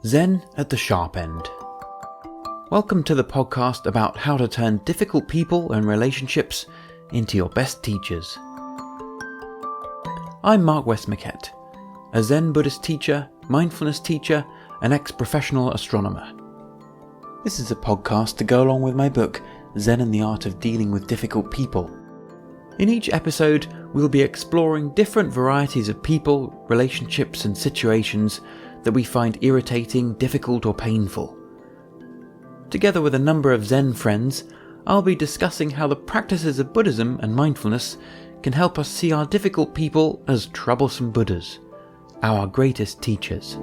Zen at the Sharp End. Welcome to the podcast about how to turn difficult people and relationships into your best teachers. I'm Mark Westmackett, a Zen Buddhist teacher, mindfulness teacher, and ex-professional astronomer. This is a podcast to go along with my book, Zen and the Art of Dealing with Difficult People. In each episode, we'll be exploring different varieties of people, relationships, and situations that we find irritating, difficult, or painful. Together with a number of Zen friends, I'll be discussing how the practices of Buddhism and mindfulness can help us see our difficult people as troublesome Buddhas, our greatest teachers.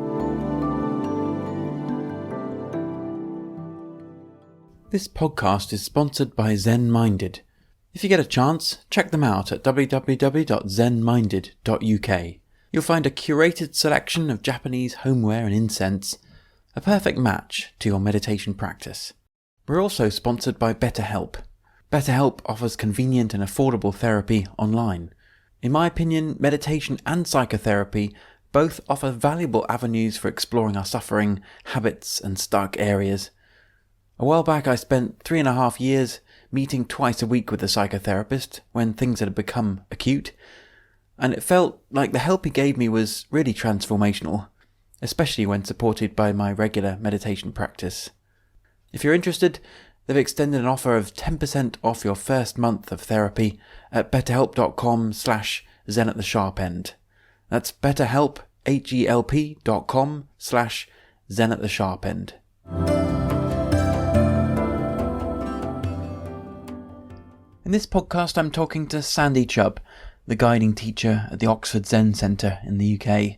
This podcast is sponsored by Zen Minded. If you get a chance, check them out at www.zenminded.uk. You'll find a curated selection of Japanese homeware and incense, a perfect match to your meditation practice. We're also sponsored by BetterHelp. BetterHelp offers convenient and affordable therapy online. In my opinion, meditation and psychotherapy both offer valuable avenues for exploring our suffering, habits, and stuck areas. A while back I spent 3.5 years meeting twice a week with a psychotherapist when things had become acute, and it felt like the help he gave me was really transformational, especially when supported by my regular meditation practice. If you're interested, they've extended an offer of 10% off your first month of therapy at betterhelp.com/Zen at the Sharp End. That's betterhelp, HELP.com/Zen at the Sharp End. In this podcast, I'm talking to Sandy Chubb, the guiding teacher at the Oxford Zen Centre in the UK.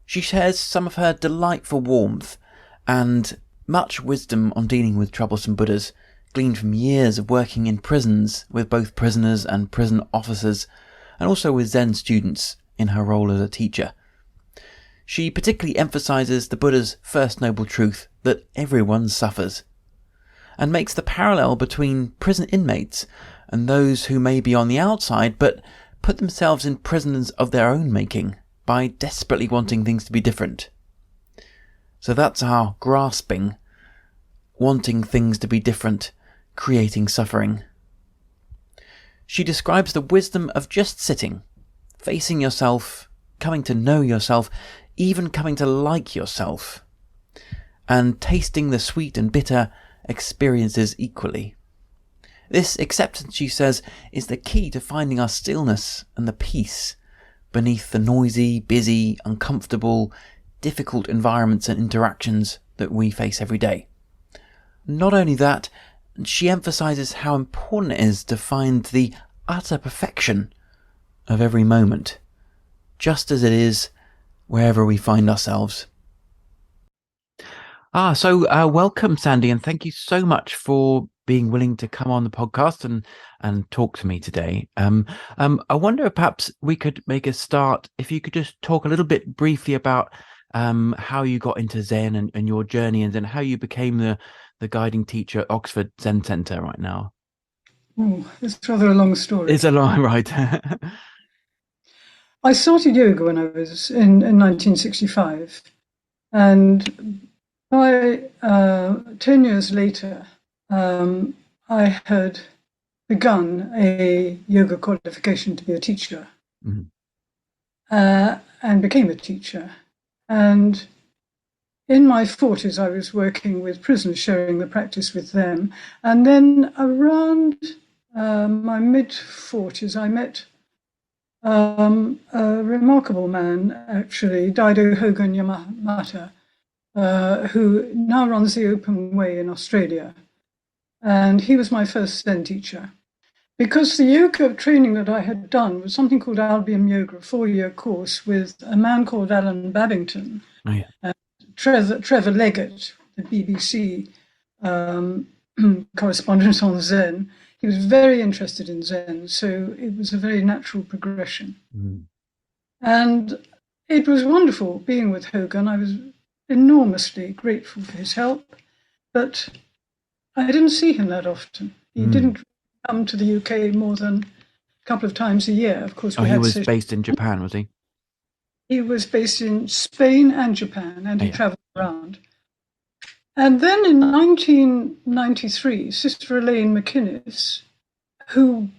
She shares some of her delightful warmth and much wisdom on dealing with troublesome Buddhas, gleaned from years of working in prisons with both prisoners and prison officers, and also with Zen students in her role as a teacher. She particularly emphasises the Buddha's first noble truth that everyone suffers, and makes the parallel between prison inmates and those who may be on the outside but put themselves in prisons of their own making by desperately wanting things to be different. So that's our grasping, wanting things to be different, creating suffering. She describes the wisdom of just sitting, facing yourself, coming to know yourself, even coming to like yourself, and tasting the sweet and bitter experiences equally. This acceptance, she says, is the key to finding our stillness and the peace beneath the noisy, busy, uncomfortable, difficult environments and interactions that we face every day. Not only that, she emphasises how important it is to find the utter perfection of every moment, just as it is wherever we find ourselves. So welcome, Sandy, and thank you so much for being willing to come on the podcast and talk to me today. I wonder if perhaps we could make a start, if you could just talk a little bit briefly about how you got into Zen and your journey, and then how you became the guiding teacher at Oxford Zen Centre right now. Oh, it's rather a long story. It's a long, right. I started yoga when I was in 1965, and by 10 years later, I had begun a yoga qualification to be a teacher, and became a teacher. And in my 40s, I was working with prisoners, sharing the practice with them. And then around my mid-40s, I met a remarkable man, actually, Sanbo Yamata, who now runs the Open Way in Australia. And he was my first Zen teacher. Because the yoga training that I had done was something called Albion Yoga, a 4-year course with a man called Alan Babington, Trevor Leggett, the BBC correspondent on Zen. He was very interested in Zen, so it was a very natural progression. And it was wonderful being with Hogen. I was enormously grateful for his help, but I didn't see him that often. He didn't come to the UK more than a couple of times a year. Of course, he was based in Japan, was he? He was based in Spain and Japan, and he traveled around. And then in 1993, Sister Elaine MacInnes, who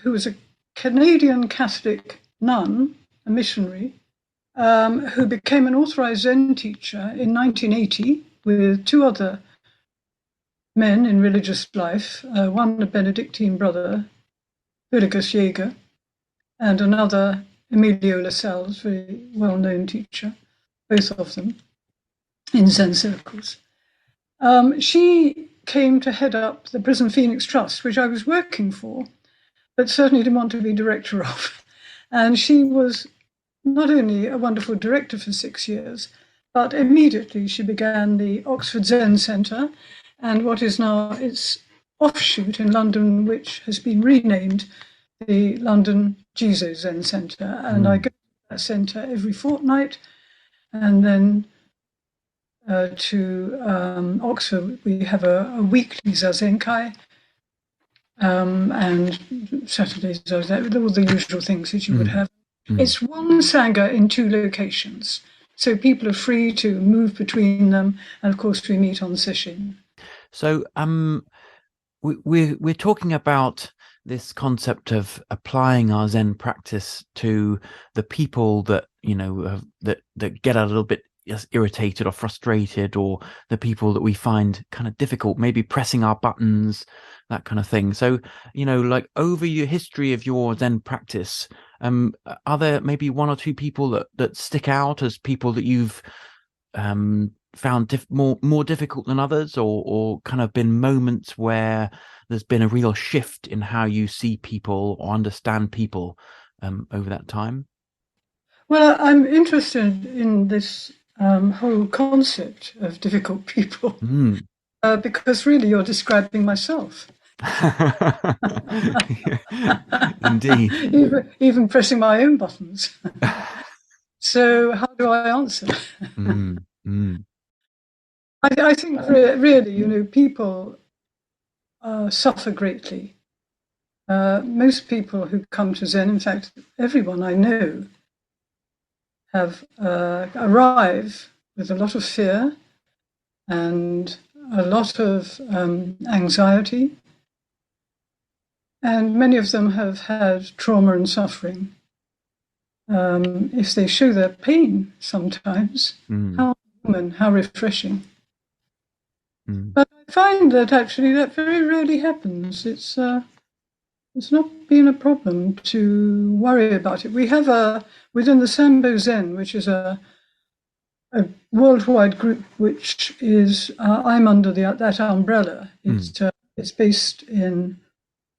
was a Canadian Catholic nun, a missionary, who became an authorized Zen teacher in 1980 with two other men in religious life, one a Benedictine brother, Willigus Jaeger, and another Emilio Lascelles, very well-known teacher, both of them in Zen circles. She came to head up the Prison Phoenix Trust, which I was working for, but certainly didn't want to be director of. And she was not only a wonderful director for 6 years, but immediately she began the Oxford Zen Centre and what is now its offshoot in London, which has been renamed the London Jizo Zen Centre. And I go to that centre every fortnight. And then to Oxford, we have a weekly Zazenkai. And Saturdays, all the usual things that you would have. It's one Sangha in two locations. So people are free to move between them. And of course, we meet on session. So we're talking about this concept of applying our Zen practice to the people that, you know, that get a little bit irritated or frustrated, or the people that we find kind of difficult, maybe pressing our buttons, that kind of thing. So, you know, like over your history of your Zen practice, are there maybe one or two people that stick out as people that you've found more difficult than others, or kind of been moments where there's been a real shift in how you see people or understand people over that time? Well, I'm interested in this whole concept of difficult people because really you're describing myself. Indeed. even pressing my own buttons. So how do I answer? I think really, you know, people suffer greatly. Most people who come to Zen, in fact, everyone I know, have arrive with a lot of fear and a lot of anxiety. And many of them have had trauma and suffering. If they show their pain sometimes, how human, how refreshing. But I find that actually that very rarely happens. It's not been a problem to worry about it. We have within the Sanbo Zen, which is a worldwide group, which is I'm under that umbrella. It's based in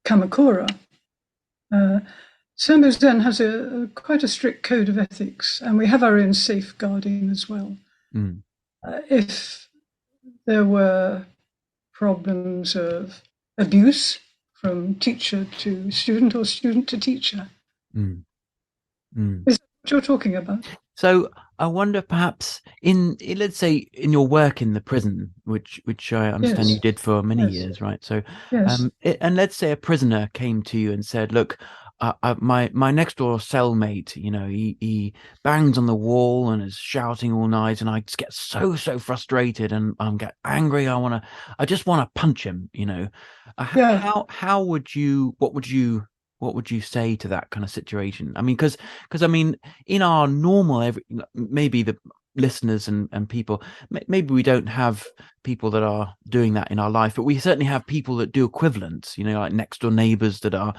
Kamakura. Sanbo Zen has quite a strict code of ethics, and we have our own safeguarding as well. If there were problems of abuse from teacher to student or student to teacher. Is that what you're talking about? So I wonder, perhaps let's say in your work in the prison, which I understand you did for many years, right? So, and let's say a prisoner came to you and said, "Look, my next door cellmate, you know, he bangs on the wall and is shouting all night, and I just get so frustrated, and I'm get angry. I just want to punch him, you know." What would you say to that kind of situation? I mean, because I mean, in our normal, maybe the listeners and people, maybe we don't have people that are doing that in our life, but we certainly have people that do equivalents, you know, like next door neighbors that are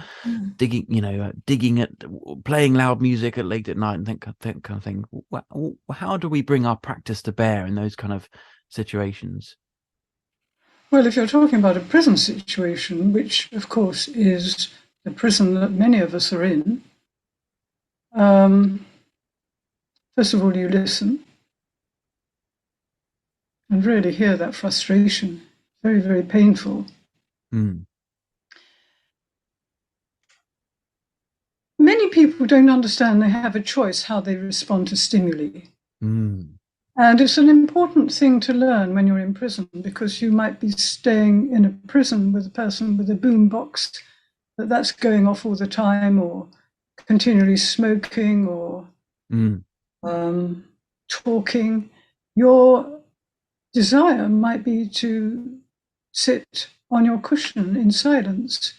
digging at, playing loud music at late at night, and that kind of thing. How do we bring our practice to bear in those kind of situations? Well, if you're talking about a prison situation, which of course is the prison that many of us are in, first of all, you listen and really hear that frustration. Very, very painful. Many people don't understand they have a choice how they respond to stimuli. And it's an important thing to learn when you're in prison, because you might be staying in a prison with a person with a boom box that's going off all the time, or continually smoking, or talking. your desire might be to sit on your cushion in silence.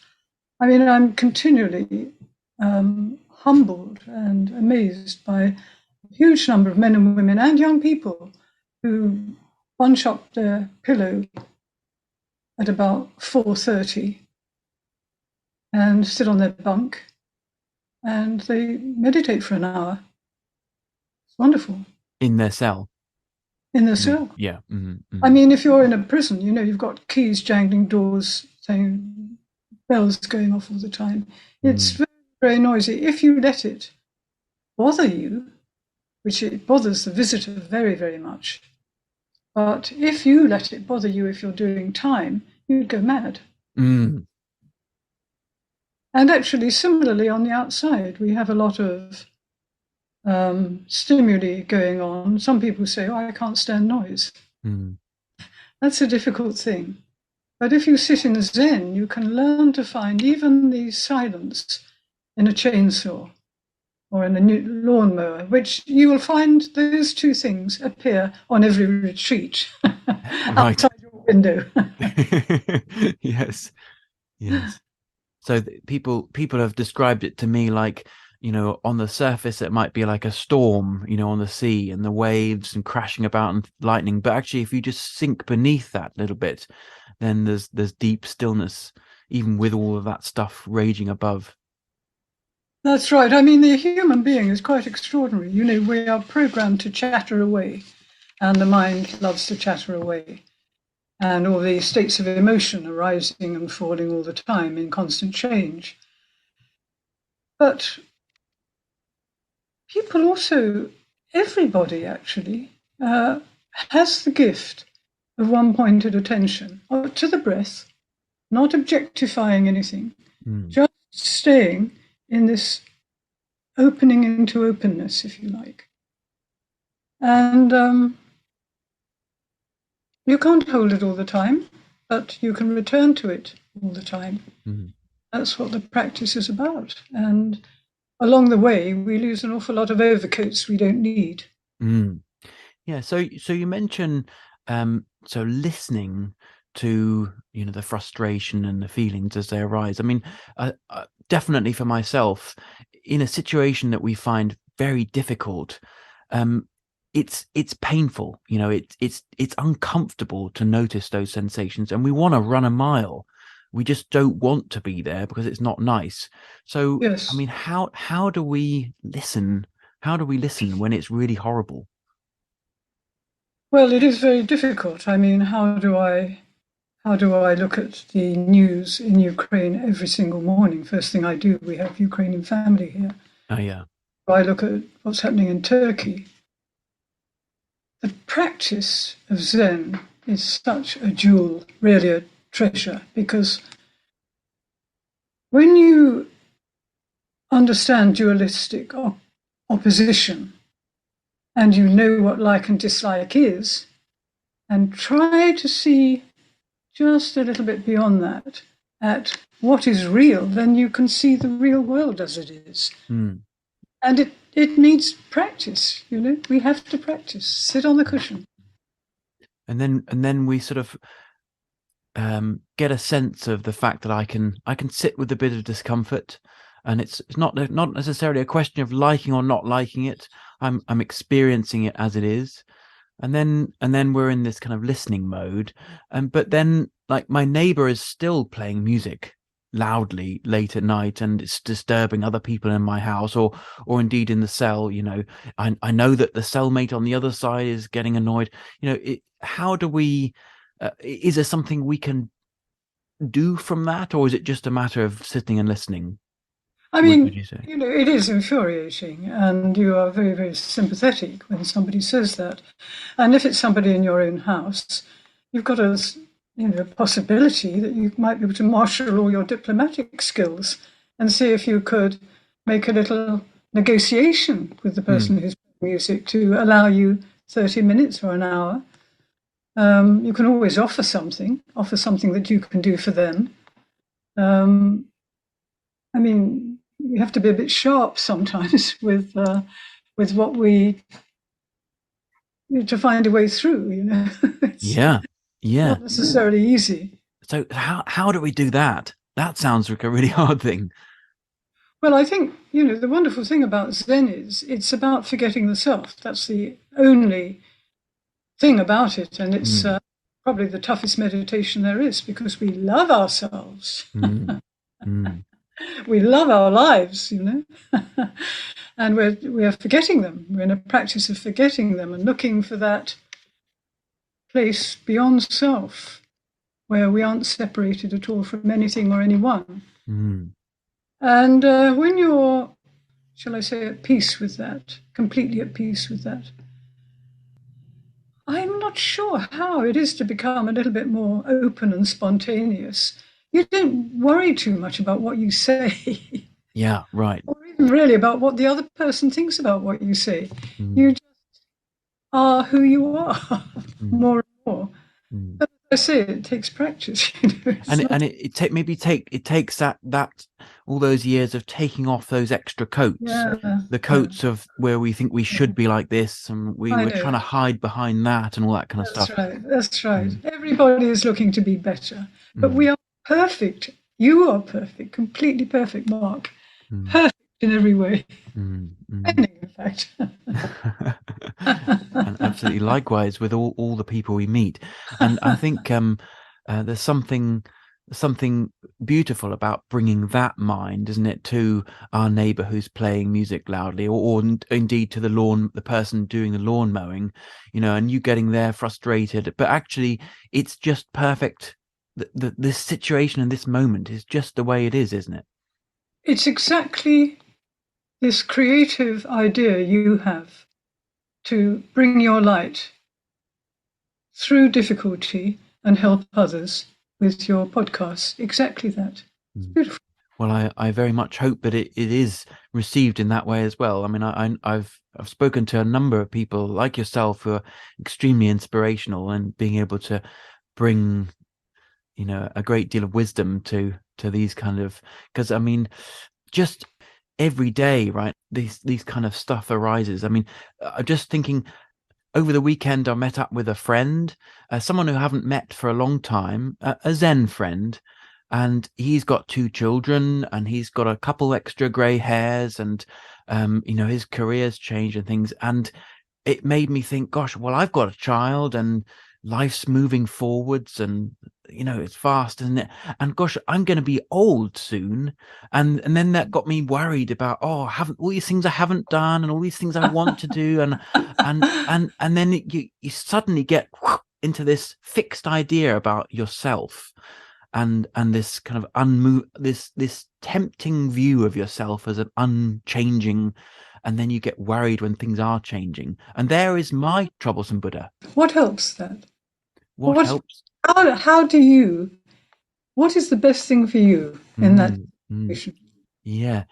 I mean, I'm continually humbled and amazed by a huge number of men and women and young people who bunch up their pillow at about 4:30 and sit on their bunk and they meditate for an hour. It's wonderful. In their cell. In the cell. Yeah. Mm-hmm, mm-hmm. I mean, if you're in a prison, you know, you've got keys jangling, doors saying, bells going off all the time. It's very, very noisy. If you let it bother you, which it bothers the visitor very, very much, but if you let it bother you if you're doing time, you'd go mad. Mm. And actually, similarly, on the outside, we have a lot of stimuli going on. Some people say, oh, I can't stand noise. Mm. That's a difficult thing. But if you sit in Zen, you can learn to find even the silence in a chainsaw or in a new lawnmower, which you will find those two things appear on every retreat outside your window. Yes. Yes. So people have described it to me like, you know, on the surface it might be like a storm, you know, on the sea and the waves and crashing about and lightning, but actually if you just sink beneath that little bit, then there's deep stillness, even with all of that stuff raging above. That's right. I mean, the human being is quite extraordinary. You know, we are programmed to chatter away, and the mind loves to chatter away. And all the states of emotion are rising and falling all the time in constant change. But people also, everybody actually, has the gift of one-pointed attention to the breath, not objectifying anything, just staying in this opening into openness, if you like. And you can't hold it all the time, but you can return to it all the time. Mm. That's what the practice is about. And along the way, we lose an awful lot of overcoats we don't need. Mm. Yeah. So you mentioned so listening to, you know, the frustration and the feelings as they arise. I mean, definitely for myself, in a situation that we find very difficult, it's painful. You know, it's uncomfortable to notice those sensations, and we want to run a mile. We just don't want to be there because it's not nice. So, Yes. I mean, how do we listen? How do we listen when it's really horrible? Well, it is very difficult. I mean, how do I look at the news in Ukraine every single morning? First thing I do, we have Ukrainian family here. Oh yeah. I look at what's happening in Turkey. The practice of Zen is such a jewel, really a treasure, because when you understand dualistic opposition and you know what like and dislike is, and try to see just a little bit beyond that at what is real, then you can see the real world as it is. Mm. And it needs practice, you know. We have to practice. Sit on the cushion. And then we sort of get a sense of the fact that I can sit with a bit of discomfort, and it's not necessarily a question of liking or not liking it. I'm experiencing it as it is, and then we're in this kind of listening mode, but then like my neighbor is still playing music loudly late at night and it's disturbing other people in my house, or indeed in the cell. You know, I know that the cellmate on the other side is getting annoyed. You know, how do we is there something we can do from that, or is it just a matter of sitting and listening? I What would mean, you say? you know, it is infuriating, and you are very, very sympathetic when somebody says that. And if it's somebody in your own house, you've got a, you know, possibility that you might be able to marshal all your diplomatic skills and see if you could make a little negotiation with the person who's playing music to allow you 30 minutes or an hour. You can always offer something that you can do for them. I mean, you have to be a bit sharp sometimes with what we to find a way through, It's Yeah. not necessarily easy. So how do we do that? That sounds like a really hard thing. Well, I think, the wonderful thing about Zen is it's about forgetting the self. That's the only thing about it. And it's probably the toughest meditation there is, because we love ourselves. We love our lives, and we are forgetting them. We're in a practice of forgetting them and looking for that place beyond self where we aren't separated at all from anything or anyone. And when you're, shall I say, at peace with that, completely at peace with that, I'm not sure how it is to become a little bit more open and spontaneous. You don't worry too much about what you say. Yeah, right. Or even really about what the other person thinks about what you say. You just are who you are, more and more. But as I say, it takes practice. It takes that all those years of taking off those extra coats, the coats of where we think we should be like this, and we're trying to hide behind that and all that kind of stuff. That's right. Everybody is looking to be better, but we are perfect. You are perfect, completely perfect, Mark. Perfect in every way. Ending, in fact. And absolutely likewise with all the people we meet. And I think there's something beautiful about bringing that mind, isn't it, to our neighbor who's playing music loudly, or indeed to the person doing the lawn mowing, and you getting there frustrated, but actually it's just perfect. This situation and this moment is just the way it is, isn't it? It's exactly this creative idea you have to bring your light through difficulty and help others with your podcast. Exactly that. It's beautiful. Well, I very much hope that it is received in that way as well. I mean, I've spoken to a number of people like yourself who are extremely inspirational and being able to bring, a great deal of wisdom to these kind of, because I mean, just every day, right? These kind of stuff arises. I mean, I'm just thinking, over the weekend, I met up with a friend, someone who I haven't met for a long time, a Zen friend, and he's got 2 children, and he's got a couple extra grey hairs, and his career's changed and things, and it made me think, gosh, well, I've got a child, and life's moving forwards, and it's fast, isn't it? And gosh, I'm going to be old soon, and then that got me worried about, haven't all these things I haven't done, and all these things I want to do, and then you suddenly get into this fixed idea about yourself, and this kind of this tempting view of yourself as an unchanging, and then you get worried when things are changing. And there is my troublesome Buddha. What helps that? What helps? What is the best thing for you in that situation? Yeah.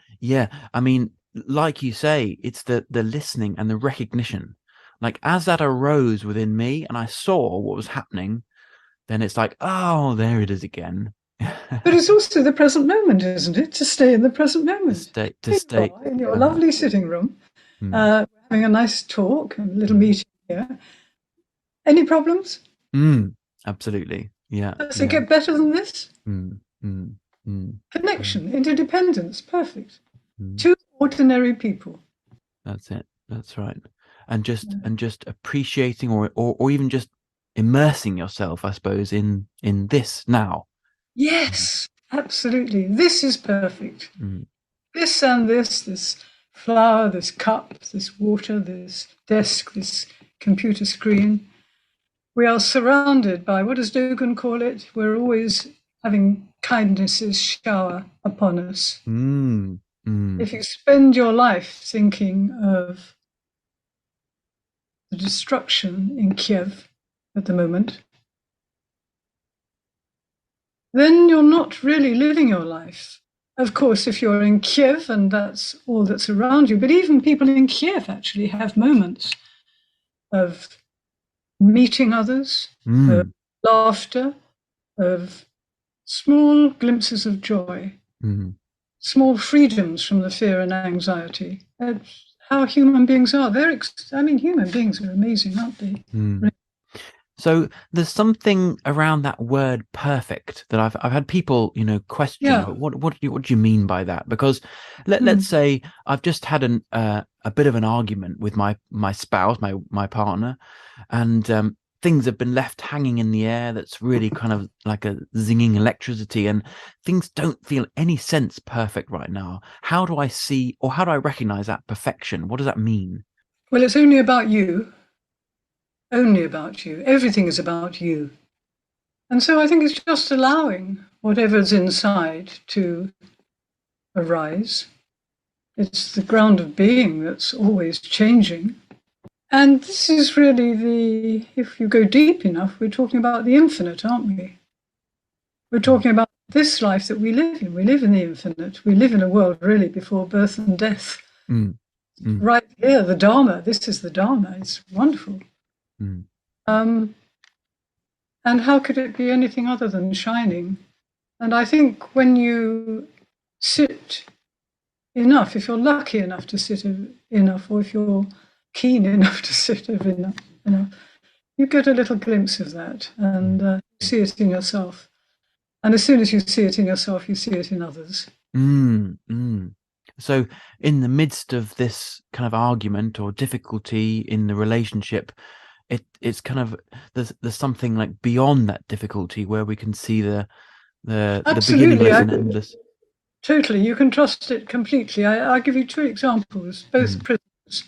I mean, like you say, it's the listening and the recognition. Like, as that arose within me and I saw what was happening, then it's like, oh, there it is again. But it's also the present moment, isn't it? To stay in the present moment. To stay in your lovely sitting room, having a nice talk, a little meeting here. Any problems? Absolutely. Yeah. Does it get better than this? Connection, interdependence, perfect. 2 ordinary people. That's it. That's right. And just appreciating, or even just immersing yourself, I suppose, in this now. Yes, absolutely. This is perfect. This and this flower, this cup, this water, this desk, this computer screen. We are surrounded by, what does Dogen call it? We're always having kindnesses shower upon us. If you spend your life thinking of the destruction in Kiev at the moment, then you're not really living your life. Of course, if you're in Kiev and that's all that's around you, but even people in Kiev actually have moments of meeting others, of laughter, of small glimpses of joy, small freedoms from the fear and anxiety. how human beings are. I mean, human beings are amazing, aren't they? Mm. So there's something around that word perfect that I've had people, question, Yeah. what do you mean by that? Because let's say I've just had a bit of an argument with my spouse, my partner, and things have been left hanging in the air. That's really kind of like a zinging electricity, and things don't feel any sense perfect right now. How do I see, or how do I recognize that perfection? What does that mean? Well, it's only about you. Only about you. Everything is about you. And so I think it's just allowing whatever's inside to arise. It's the ground of being that's always changing. And this is really if you go deep enough, we're talking about the infinite, aren't we? We're talking about this life that we live in. We live in the infinite. We live in a world really before birth and death. Mm. Mm. Right here, the Dharma. This is the Dharma. It's wonderful. Mm. And how could it be anything other than shining? And I think when you sit enough, if you're lucky enough to sit enough, or if you're keen enough to sit enough, you get a little glimpse of that and you see it in yourself. And as soon as you see it in yourself, you see it in others. So in the midst of this kind of argument or difficulty in the relationship, it's kind of there's something like beyond that difficulty where we can see the beginningless and endless. Totally, you can trust it completely. I'll give you two examples, both prisoners.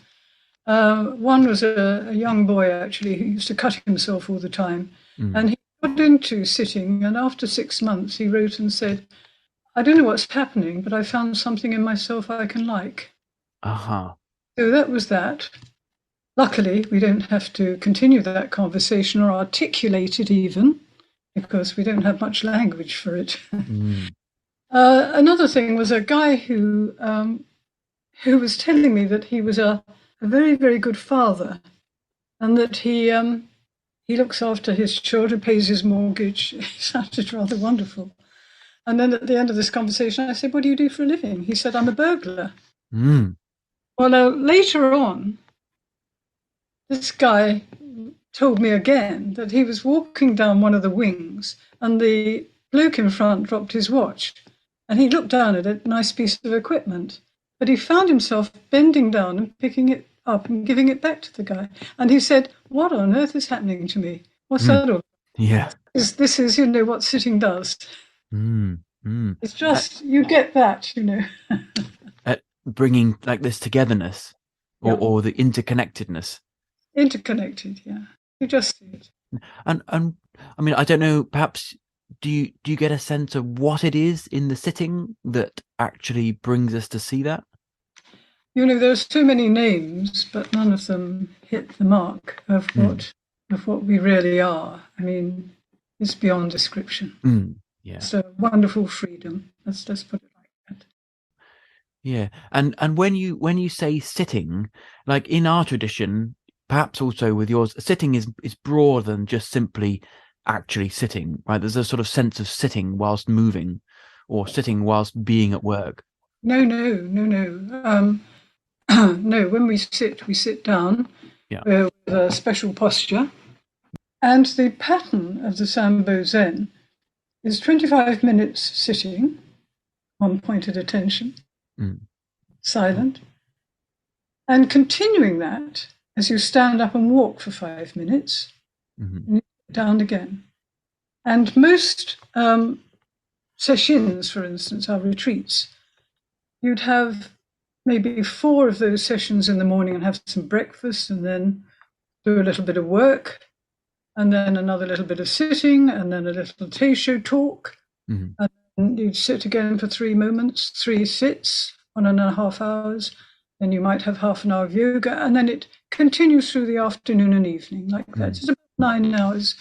One was a young boy, actually, who used to cut himself all the time. And he got into sitting, and after 6 months, he wrote and said, I don't know what's happening, but I found something in myself I can like. Uh-huh. So that was that. Luckily, we don't have to continue that conversation or articulate it even, because we don't have much language for it. Another thing was a guy who was telling me that he was a very, very good father, and that he looks after his children, pays his mortgage. It sounded rather wonderful. And then at the end of this conversation, I said, what do you do for a living? He said, I'm a burglar. Well, later on, this guy told me again that he was walking down one of the wings and the bloke in front dropped his watch. And he looked down at it, nice piece of equipment. But he found himself bending down and picking it up and giving it back to the guy. And he said, what on earth is happening to me? What's that all? Yeah. This is, what sitting does. It's just, you get that, Bringing like this togetherness or the interconnectedness. Interconnected, yeah. You just see it. And I mean, I don't know, perhaps do you get a sense of what it is in the sitting that actually brings us to see that? There's so many names, but none of them hit the mark of what we really are. I mean, it's beyond description. Yeah. It's a wonderful freedom. Let's put it like that. Yeah. And when you say sitting, like in our tradition, perhaps also with yours, sitting is broader than just simply actually sitting, right? There's a sort of sense of sitting whilst moving or sitting whilst being at work. No. No, when we sit down with a special posture. And the pattern of the Sanbo Zen is 25 minutes sitting, one pointed attention, silent, and continuing that as you stand up and walk for 5 minutes, and you sit down again. And most sessions, for instance, our retreats, you'd have maybe 4 of those sessions in the morning and have some breakfast and then do a little bit of work and then another little bit of sitting and then a little teisho talk. And you'd sit again for 3 moments, 3 sits, 1.5 hours. Then you might have half an hour of yoga, and then it continues through the afternoon and evening like that. It's about 9 hours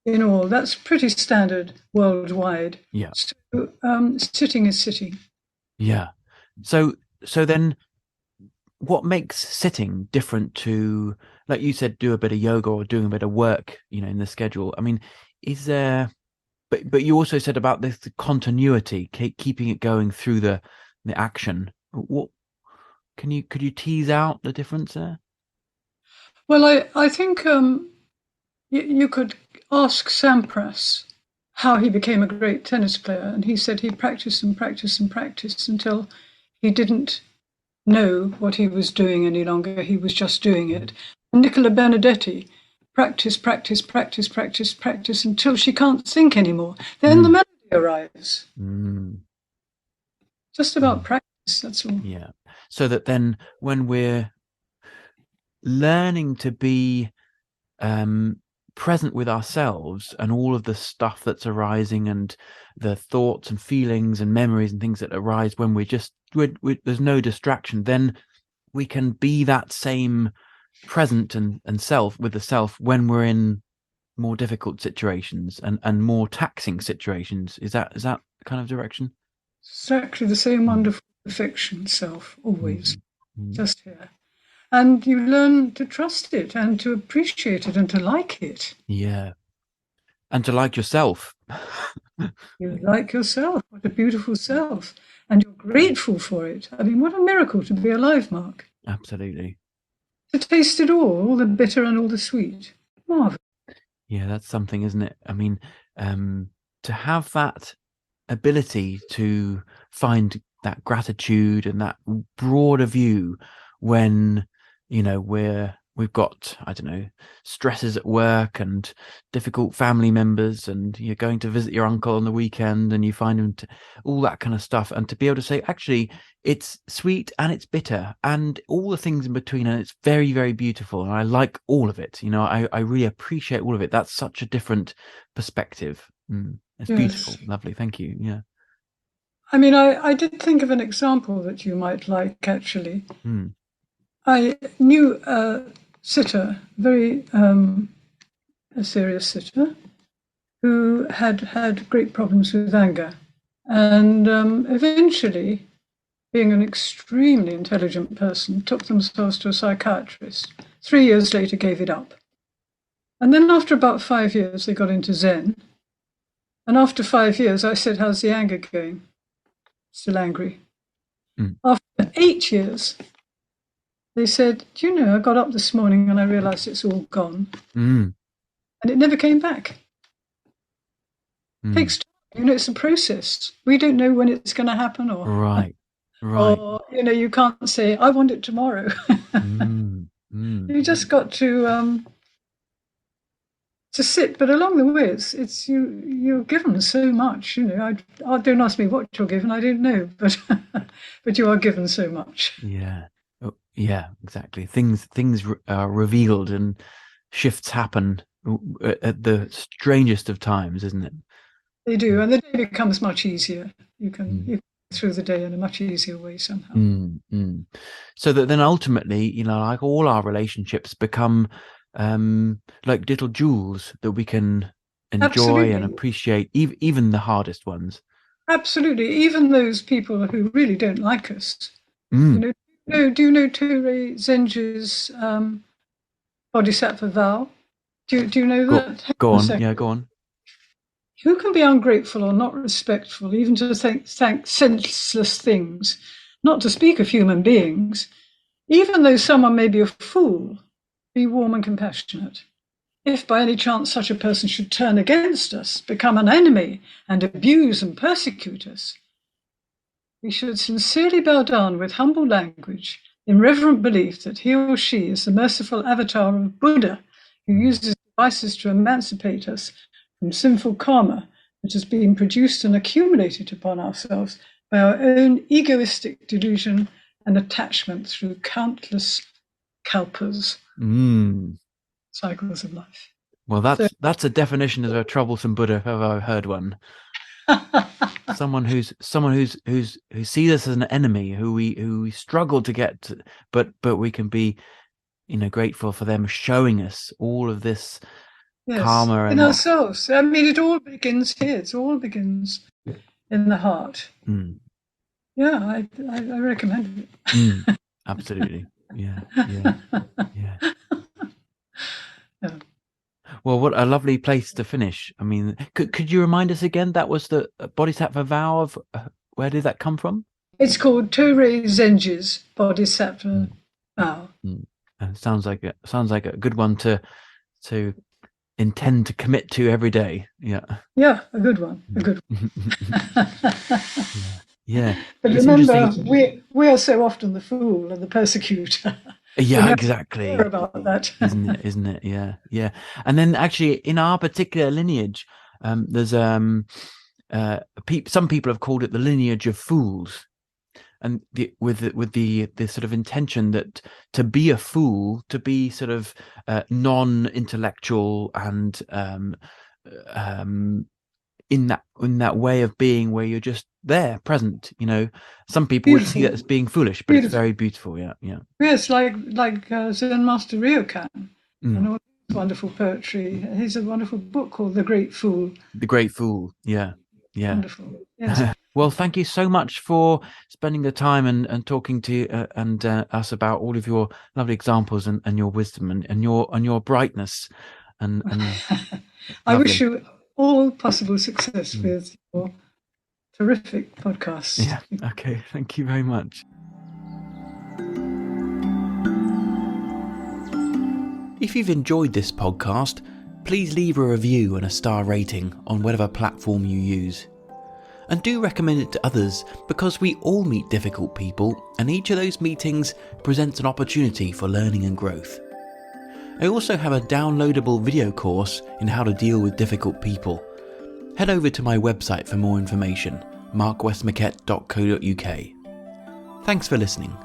in all. That's pretty standard worldwide. Yeah. So sitting is sitting. Yeah. So then what makes sitting different to, like you said, do a bit of yoga or doing a bit of work, in the schedule? I mean, is there, but you also said about the continuity, keeping it going through the action. Could you tease out the difference there? Well, I think you could ask Sampras how he became a great tennis player, and he said he practiced and practiced and practiced until he didn't know what he was doing any longer. He was just doing it. And Nicola Benedetti, practice, practice, practice, practice, practice until she can't think anymore. Then the melody arrives. Just about practice, that's all. Yeah. So that then when we're learning to be present with ourselves and all of the stuff that's arising and the thoughts and feelings and memories and things that arise when there's no distraction, then we can be that same present and self with the self when we're in more difficult situations and more taxing situations. Is that kind of direction? Exactly the same wonderful perfection self, always, Mm-hmm. just here. And you learn to trust it and to appreciate it and to like it. Yeah. And to like yourself. You like yourself. What a beautiful self. And you're grateful for it. I mean, what a miracle to be alive, Mark. Absolutely. To taste it all the bitter and all the sweet. Marvelous. Yeah, that's something, isn't it? I mean, to have that ability to find that gratitude and that broader view when, we've got, I don't know, stresses at work and difficult family members, and you're going to visit your uncle on the weekend and you find him all that kind of stuff, and to be able to say, actually, it's sweet and it's bitter and all the things in between, and it's very, very beautiful, and I like all of it. I really appreciate all of it. That's such a different perspective. It's beautiful. Lovely. Thank you. Yeah. I mean, I did think of an example that you might like, actually. I knew a sitter, very a serious sitter, who had great problems with anger. And eventually, being an extremely intelligent person, took themselves to a psychiatrist. 3 years later, gave it up. And then after about 5 years, they got into Zen. And after 5 years, I said, how's the anger going? Still angry. After 8 years, they said, do you know, I got up this morning and I realized it's all gone. And it never came back. It takes time. It's a process. We don't know when it's going to happen, or Right. or you can't say, I want it tomorrow. You just got to sit. But along the way, it's you're given so much. I don't ask me what you're given. I don't know, but but you are given so much. Yeah. Yeah, exactly. Things are revealed and shifts happen at the strangest of times, isn't it? They do, and the day becomes much easier. You can go through the day in a much easier way somehow. So that then ultimately, like all our relationships become like little jewels that we can enjoy and appreciate, even the hardest ones. Absolutely, even those people who really don't like us. Do you know Touré Zenji's Bodhisattva vow? Do you know that? Go on. Yeah, go on. Who can be ungrateful or not respectful, even to thank senseless things, not to speak of human beings? Even though someone may be a fool, be warm and compassionate. If by any chance such a person should turn against us, become an enemy, and abuse and persecute us, we should sincerely bow down with humble language, in reverent belief that he or she is the merciful avatar of Buddha, who uses devices to emancipate us from sinful karma that has been produced and accumulated upon ourselves by our own egoistic delusion and attachment through countless kalpas, cycles of life. Well, that's a definition of a troublesome Buddha if ever I've heard one. someone who sees us as an enemy, who we struggle to get to, but we can be grateful for them showing us all of this karma in ourselves. I mean, it all begins here. It all begins in the heart. Yeah, I recommend it. Absolutely. Yeah. Well, what a lovely place to finish. I mean, could you remind us again, that was the Bodhisattva vow of where did that come from? It's called Touré Zenji's Bodhisattva Mm, Vow. mm. Sounds like a good one to intend to commit to every day. Yeah. Yeah, a good one. A good one. Yeah. Yeah. But It's remember, interesting. we are so often the fool and the persecutor. We Yeah, have to be clear exactly. about that. Isn't it? Yeah. Yeah. And then actually in our particular lineage, there's some people have called it the lineage of fools. And with the sort of intention that to be a fool, to be sort of non-intellectual and in that way of being where you're just there, present. Some people would see that Beautiful, as being foolish, but it's beautiful. very beautiful. Yeah, yeah. Yes, like Zen Master Ryokan and Mm. all his wonderful poetry. He's a wonderful book called The Great Fool. The Great Fool. Yeah, yeah. Wonderful. Yes. Well, thank you so much for spending the time and talking to and us about all of your lovely examples and your wisdom and your brightness and I wish lovely. you all possible success Mm. with your terrific podcast. Yeah. Okay. Thank you very much. If you've enjoyed this podcast, please leave a review and a star rating on whatever platform you use. And do recommend it to others, because we all meet difficult people and each of those meetings presents an opportunity for learning and growth. I also have a downloadable video course in how to deal with difficult people. Head over to my website for more information, markwestmaquette.co.uk. Thanks for listening.